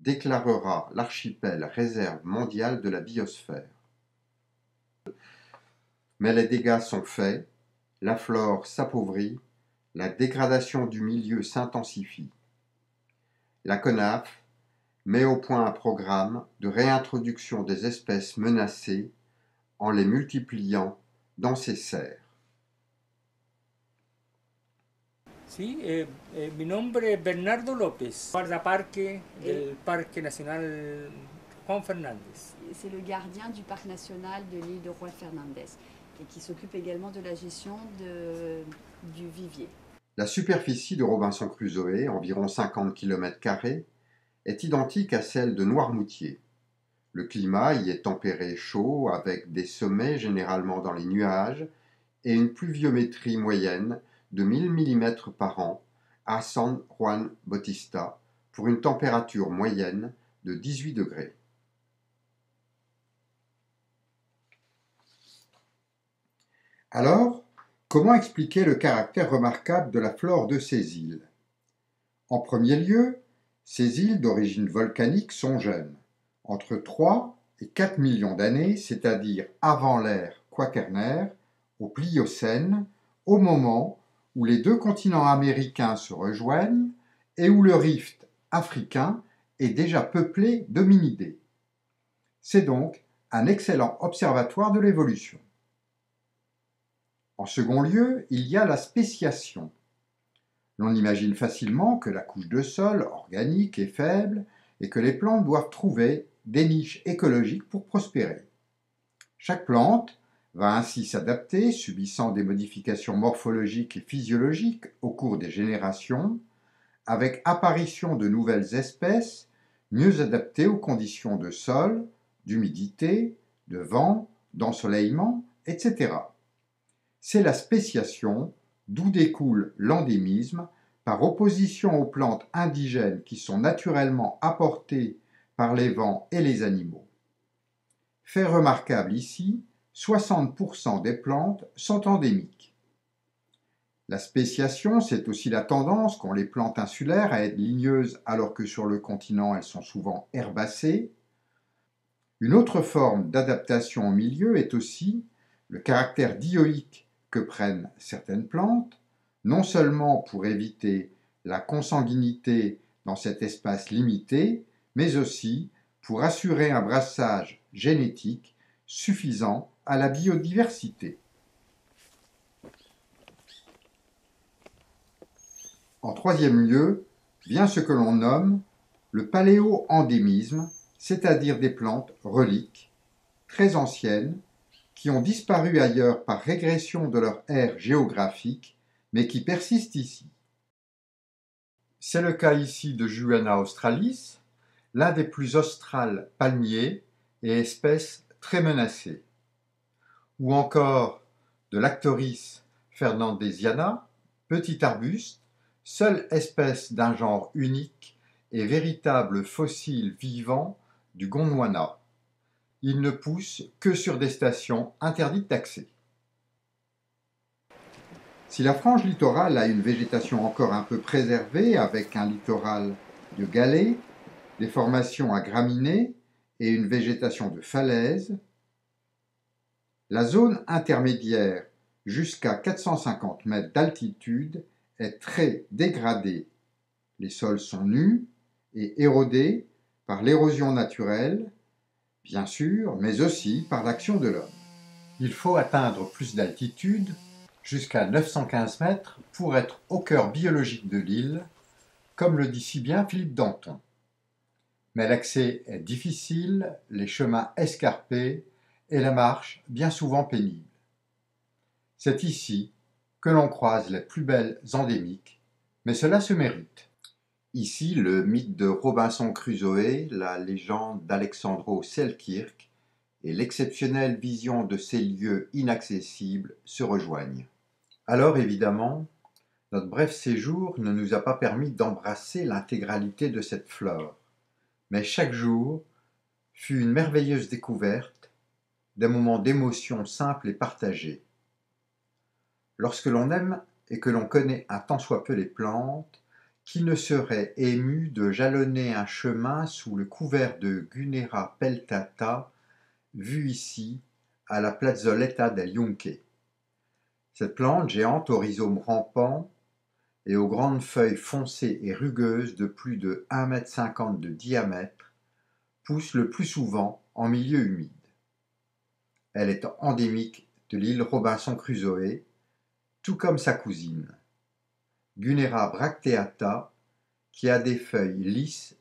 déclarera l'archipel réserve mondiale de la biosphère. Mais les dégâts sont faits, la flore s'appauvrit, la dégradation du milieu s'intensifie. La CONAF met au point un programme de réintroduction des espèces menacées en les multipliant dans ses serres. Sí, mi nombre es Bernardo López, guardaparque del Parque Nacional Juan Fernández. C'est le gardien du parc national de l'île de Juan Fernández et qui s'occupe également de la gestion du vivier. La superficie de Robinson Crusoe, environ 50 km², est identique à celle de Noirmoutier. Le climat y est tempéré chaud avec des sommets généralement dans les nuages et une pluviométrie moyenne de 1000 mm par an à San Juan Bautista pour une température moyenne de 18 degrés. Alors, comment expliquer le caractère remarquable de la flore de ces îles? En premier lieu, ces îles d'origine volcanique sont jeunes, entre 3 et 4 millions d'années, c'est-à-dire avant l'ère quaternaire, au Pliocène, au moment où les deux continents américains se rejoignent et où le rift africain est déjà peuplé d'hominidés. C'est donc un excellent observatoire de l'évolution. En second lieu, il y a la spéciation. L'on imagine facilement que la couche de sol organique est faible et que les plantes doivent trouver des niches écologiques pour prospérer. Chaque plante va ainsi s'adapter, subissant des modifications morphologiques et physiologiques au cours des générations, avec apparition de nouvelles espèces mieux adaptées aux conditions de sol, d'humidité, de vent, d'ensoleillement, etc. C'est la spéciation, d'où découle l'endémisme, par opposition aux plantes indigènes qui sont naturellement apportées par les vents et les animaux. Fait remarquable ici, 60% des plantes sont endémiques. La spéciation, c'est aussi la tendance qu'ont les plantes insulaires à être ligneuses alors que sur le continent elles sont souvent herbacées. Une autre forme d'adaptation au milieu est aussi le caractère dioïque que prennent certaines plantes, non seulement pour éviter la consanguinité dans cet espace limité, mais aussi pour assurer un brassage génétique suffisant à la biodiversité. En troisième lieu, vient ce que l'on nomme le paléo-endémisme, c'est-à-dire des plantes reliques, très anciennes, qui ont disparu ailleurs par régression de leur aire géographique, mais qui persistent ici. C'est le cas ici de Juana australis, l'un des plus australes palmiers et espèce très menacée, ou encore de l'Actoris fernandesiana, petit arbuste, seule espèce d'un genre unique et véritable fossile vivant du Gondwana. Il ne pousse que sur des stations interdites d'accès. Si la frange littorale a une végétation encore un peu préservée avec un littoral de galets, des formations à graminées et une végétation de falaises, la zone intermédiaire jusqu'à 450 mètres d'altitude est très dégradée. Les sols sont nus et érodés par l'érosion naturelle, bien sûr, mais aussi par l'action de l'homme. Il faut atteindre plus d'altitude, jusqu'à 915 mètres, pour être au cœur biologique de l'île, comme le dit si bien Philippe Danton. Mais l'accès est difficile, les chemins escarpés et la marche bien souvent pénible. C'est ici que l'on croise les plus belles endémiques, mais cela se mérite. Ici, le mythe de Robinson Crusoe, la légende d'Alexandro Selkirk et l'exceptionnelle vision de ces lieux inaccessibles se rejoignent. Alors évidemment, notre bref séjour ne nous a pas permis d'embrasser l'intégralité de cette flore, mais chaque jour fut une merveilleuse découverte, des moments d'émotion simples et partagés. Lorsque l'on aime et que l'on connaît un tant soit peu les plantes, Qui ne serait ému de jalonner un chemin sous le couvert de Gunera peltata, vu ici à la Plazzoletta del Yunque. Cette plante géante au rhizome rampant et aux grandes feuilles foncées et rugueuses de plus de 1,50 m de diamètre pousse le plus souvent en milieu humide. Elle est endémique de l'île Robinson Crusoe, tout comme sa cousine, Gunera bracteata, qui a des feuilles lisses